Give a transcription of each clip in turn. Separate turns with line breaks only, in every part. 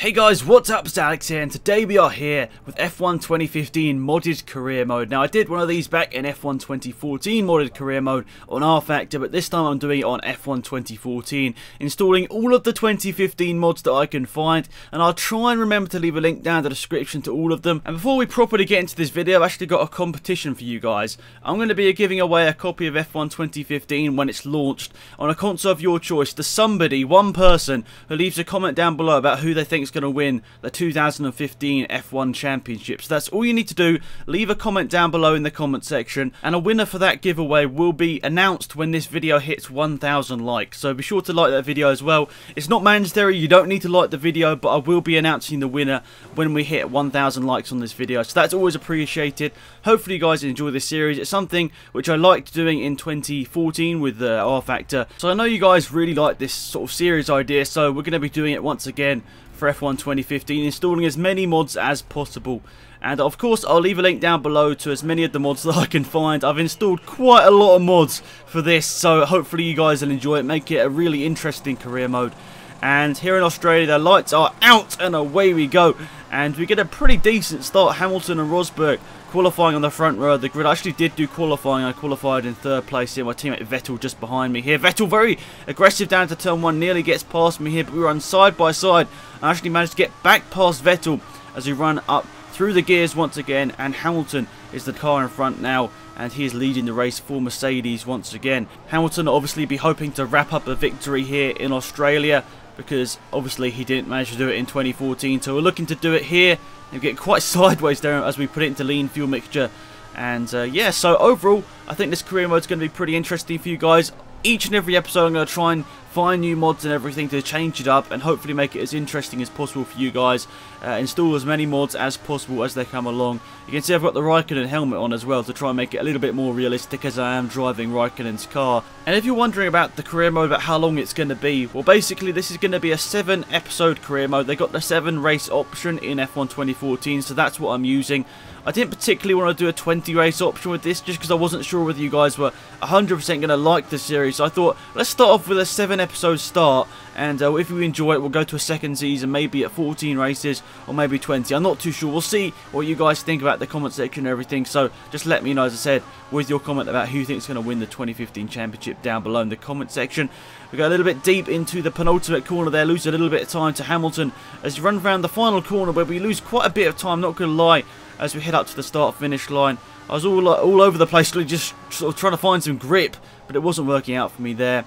Hey guys, what's up? It's Alex here, and today we are here with F1 2015 modded career mode. Now I did one of these back in F1 2014 modded career mode on rFactor, but this time I'm doing it on F1 2014, installing all of the 2015 mods that I can find, and I'll try and remember to leave a link down in the description to all of them. And before we properly get into this video, I've actually got a competition for you guys. I'm going to be giving away a copy of F1 2015 when it's launched on a console of your choice to somebody, one person, who leaves a comment down below about who they think is going to win the 2015 F1 Championship. So that's all you need to do. Leave a comment down below in the comment section, and a winner for that giveaway will be announced when this video hits 1,000 likes. So be sure to like that video as well. It's not mandatory, you don't need to like the video, but I will be announcing the winner when we hit 1,000 likes on this video. So that's always appreciated. Hopefully you guys enjoy this series. It's something which I liked doing in 2014 with rFactor. So I know you guys really like this sort of series idea, so we're going to be doing it once again for F1 2015, installing as many mods as possible. And of course I'll leave a link down below to as many of the mods that I can find. I've installed quite a lot of mods for this, so hopefully you guys will enjoy it, make it a really interesting career mode. And here in Australia the lights are out and away we go, and we get a pretty decent start. Hamilton and Rosberg qualifying on the front row of the grid. I actually did do qualifying. I qualified in 3rd place here. My teammate Vettel just behind me here. Vettel very aggressive down to turn 1, nearly gets past me here, but we run side by side. I actually managed to get back past Vettel as we run up through the gears once again, and Hamilton is the car in front now, and he is leading the race for Mercedes once again. Hamilton will obviously be hoping to wrap up a victory here in Australia, because obviously he didn't manage to do it in 2014, so we're looking to do it here. We get quite sideways there as we put it into lean fuel mixture. And yeah, so overall I think this career mode is going to be pretty interesting for you guys. Each and every episode I'm going to try and find new mods and everything to change it up and hopefully make it as interesting as possible for you guys. Install as many mods as possible as they come along. You can see I've got the Raikkonen helmet on as well to try and make it a little bit more realistic, as I am driving Raikkonen's car. And if you're wondering about the career mode, about how long it's going to be, well basically this is going to be a 7 episode career mode. They got the 7 race option in F1 2014, so that's what I'm using. I didn't particularly want to do a 20 race option with this just because I wasn't sure whether you guys were 100% going to like the series. So I thought, let's start off with a 7 episode start, and if we enjoy it we'll go to a second season, maybe at 14 races or maybe 20. I'm not too sure. We'll see what you guys think about the comment section and everything, so just let me know, as I said, with your comment about who you think is going to win the 2015 championship down below in the comment section. We go a little bit deep into the penultimate corner there, lose a little bit of time to Hamilton as we run around the final corner, where we lose quite a bit of time, not going to lie, as we head up to the start finish line. I was all over the place, just sort of trying to find some grip, but it wasn't working out for me there.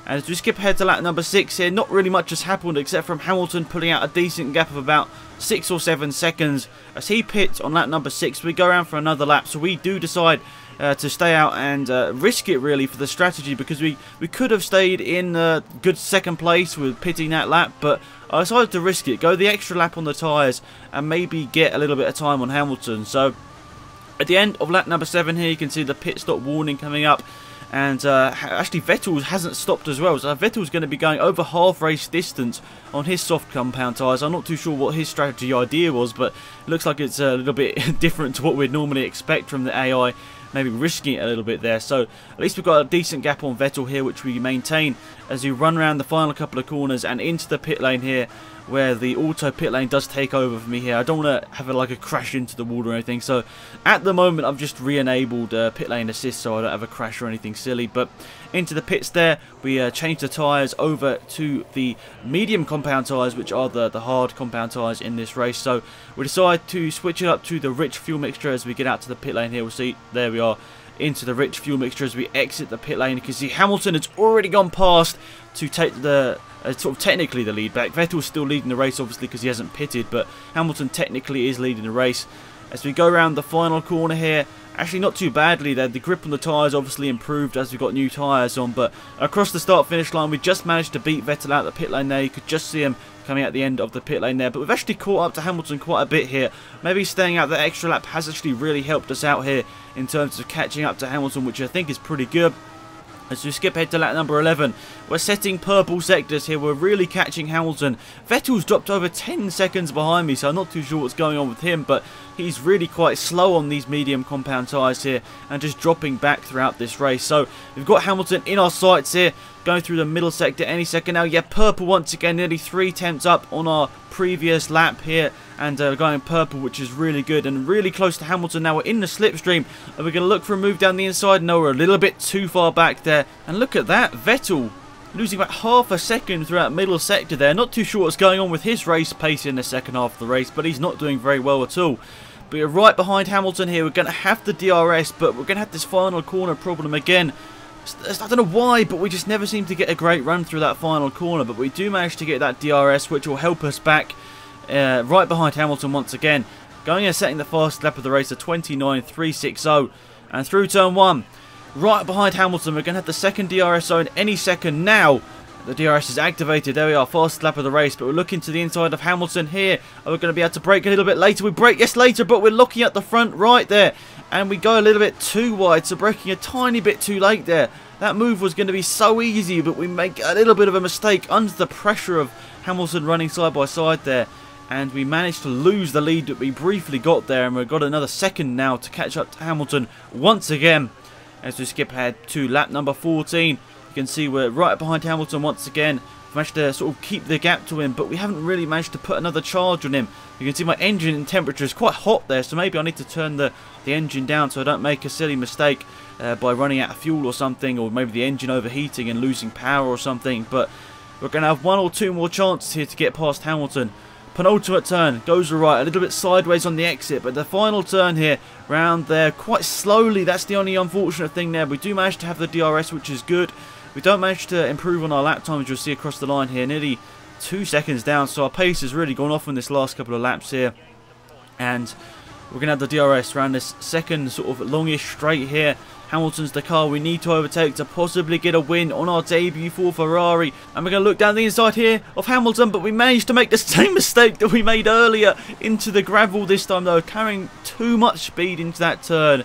And as we skip ahead to lap number 6 here, not really much has happened except from Hamilton pulling out a decent gap of about 6 or 7 seconds as he pits on lap number 6. We go around for another lap, so we do decide to stay out and risk it really for the strategy, because we could have stayed in good second place with pitting that lap, but I decided to risk it, go the extra lap on the tyres and maybe get a little bit of time on Hamilton. So at the end of lap number 7 here, you can see the pit stop warning coming up, and actually Vettel hasn't stopped as well, so Vettel's going to be going over half race distance on his soft compound tyres. I'm not too sure what his strategy idea was, but it looks like it's a little bit different to what we'd normally expect from the AI, maybe risking it a little bit there. So at least we've got a decent gap on Vettel here, which we maintain as we run around the final couple of corners and into the pit lane here, where the auto pit lane does take over for me here. I don't want to have like a crash into the wall or anything, so at the moment I've just re-enabled pit lane assist so I don't have a crash or anything silly. But into the pits there, we change the tyres over to the medium compound tyres, which are the hard compound tyres in this race. So we decide to switch it up to the rich fuel mixture as we get out to the pit lane here. We'll see, there we are, into the rich fuel mixture as we exit the pit lane. You can see Hamilton has already gone past to take the sort of technically the lead back. Vettel's still leading the race obviously because he hasn't pitted, but Hamilton technically is leading the race. As we go around the final corner here, actually not too badly there. The grip on the tyres obviously improved as we got new tyres on, but across the start finish line we just managed to beat Vettel out the pit lane there. You could just see him coming at the end of the pit lane there, but we've actually caught up to Hamilton quite a bit here. Maybe staying out that extra lap has actually really helped us out here in terms of catching up to Hamilton, which I think is pretty good. As we skip ahead to lap number 11, we're setting purple sectors here. We're really catching Hamilton. Vettel's dropped over 10 seconds behind me, so I'm not too sure what's going on with him, but he's really quite slow on these medium compound tyres here and just dropping back throughout this race. So we've got Hamilton in our sights here, going through the middle sector any second now. Yeah, purple once again, nearly 3 tenths up on our previous lap here, and going purple, which is really good and really close to Hamilton. Now we're in the slipstream, and we're going to look for a move down the inside. No, we're a little bit too far back there, and look at that, Vettel losing about half a second throughout middle sector there. Not too sure what's going on with his race pace in the second half of the race, but he's not doing very well at all. But we're right behind Hamilton here. We're going to have the DRS, but we're going to have this final corner problem again. I don't know why, but we just never seem to get a great run through that final corner. But we do manage to get that DRS, which will help us back right behind Hamilton once again. Going and setting the fastest lap of the race at 29.360. And through turn 1, right behind Hamilton, we're going to have the second DRS zone any second now. The DRS is activated. There we are, fastest lap of the race. But we're looking to the inside of Hamilton here. Are we going to be able to brake a little bit later? We brake, yes, later, but we're looking at the front right there. And we go a little bit too wide, so braking a tiny bit too late there. That move was going to be so easy, but we make a little bit of a mistake under the pressure of Hamilton running side by side there. And we managed to lose the lead that we briefly got there. And we've got another second now to catch up to Hamilton once again. As we skip ahead to lap number 14. You can see we're right behind Hamilton once again. We've managed to sort of keep the gap to him, but we haven't really managed to put another charge on him. You can see my engine temperature is quite hot there, so maybe I need to turn the engine down so I don't make a silly mistake by running out of fuel or something, or maybe the engine overheating and losing power or something. But we're going to have one or two more chances here to get past Hamilton. Penultimate turn, goes right, a little bit sideways on the exit, but the final turn here, round there, quite slowly. That's the only unfortunate thing there. We do manage to have the DRS, which is good. We don't manage to improve on our lap time, as you'll see across the line here, nearly 2 seconds down, so our pace has really gone off in this last couple of laps here. And we're going to have the DRS around this second sort of longish straight here. Hamilton's the car we need to overtake to possibly get a win on our debut for Ferrari. And we're going to look down the inside here of Hamilton, but we managed to make the same mistake that we made earlier into the gravel this time though, carrying too much speed into that turn.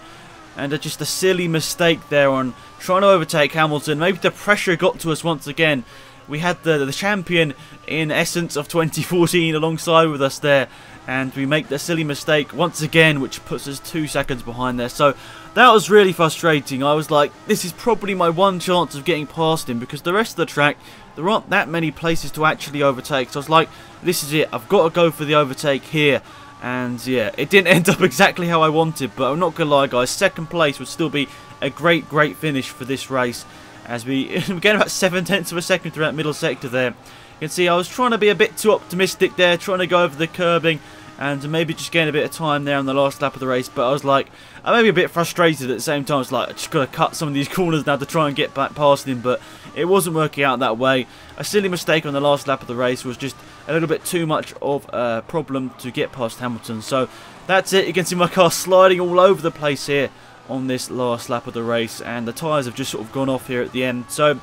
And just a silly mistake there on trying to overtake Hamilton. Maybe the pressure got to us once again. We had the champion in essence of 2014 alongside with us there. And we make the silly mistake once again, which puts us 2 seconds behind there. So that was really frustrating. I was like, this is probably my one chance of getting past him, because the rest of the track, there aren't that many places to actually overtake. So I was like, this is it. I've got to go for the overtake here. And yeah, it didn't end up exactly how I wanted, but I'm not going to lie guys, second place would still be a great finish for this race, as we get about 0.7 of a second through that middle sector there. You can see I was trying to be a bit too optimistic there, trying to go over the curbing and maybe just gain a bit of time there on the last lap of the race, but I was like, I'm maybe a bit frustrated at the same time. It's like, I just got to cut some of these corners now to try and get back past him, but it wasn't working out that way. A silly mistake on the last lap of the race was just a little bit too much of a problem to get past Hamilton. So that's it. You can see my car sliding all over the place here on this last lap of the race, and the tyres have just sort of gone off here at the end. So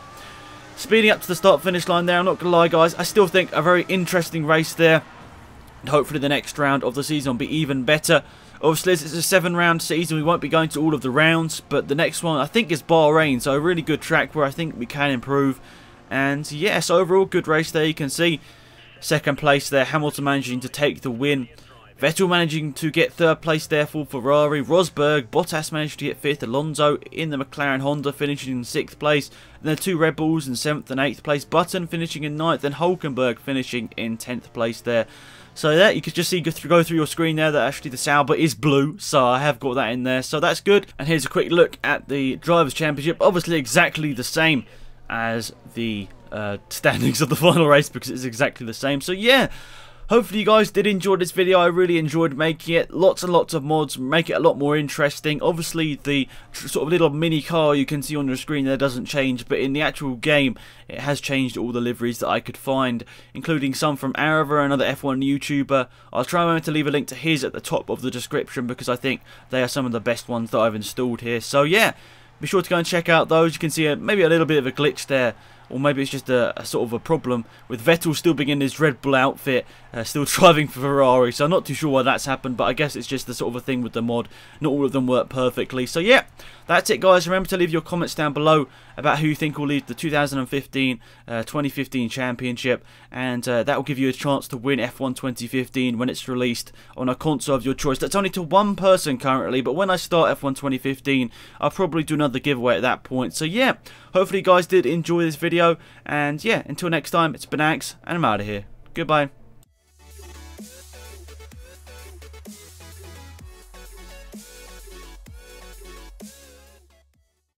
speeding up to the start finish line there, I'm not going to lie guys, I still think a very interesting race there. And hopefully the next round of the season will be even better. Obviously, this is a 7-round season. We won't be going to all of the rounds, but the next one I think is Bahrain, so a really good track where I think we can improve. And yes, overall good race there. You can see second place there, Hamilton managing to take the win. Vettel managing to get third place there for Ferrari. Rosberg, Bottas managed to get 5th. Alonso in the McLaren Honda finishing in 6th place. And then 2 Red Bulls in 7th and 8th place. Button finishing in 9th, and Hulkenberg finishing in 10th place there. So there, you could just see go through your screen there that actually the Sauber is blue, so I have got that in there, so that's good. And here's a quick look at the Drivers' Championship, obviously exactly the same as the standings of the final race, because it's exactly the same. So yeah, hopefully you guys did enjoy this video. I really enjoyed making it. Lots and lots of mods, make it a lot more interesting. Obviously the sort of little mini car you can see on your screen there doesn't change, but in the actual game it has changed all the liveries that I could find, including some from Arava, another F1 YouTuber. I'll try and remember to leave a link to his at the top of the description, because I think they are some of the best ones that I've installed here. So yeah, be sure to go and check out those. You can see maybe a little bit of a glitch there, or maybe it's just a sort of a problem with Vettel still being in his Red Bull outfit, still driving for Ferrari. So I'm not too sure why that's happened, but I guess it's just the sort of a thing with the mod. Not all of them work perfectly. So yeah, that's it guys. Remember to leave your comments down below about who you think will lead the 2015 championship, and that will give you a chance to win F1 2015 when it's released on a console of your choice. That's only to one person currently, but when I start F1 2015 I'll probably do another giveaway at that point. So yeah, hopefully you guys did enjoy this video, and yeah, until next time, it's been Axe, and I'm out of here. Goodbye.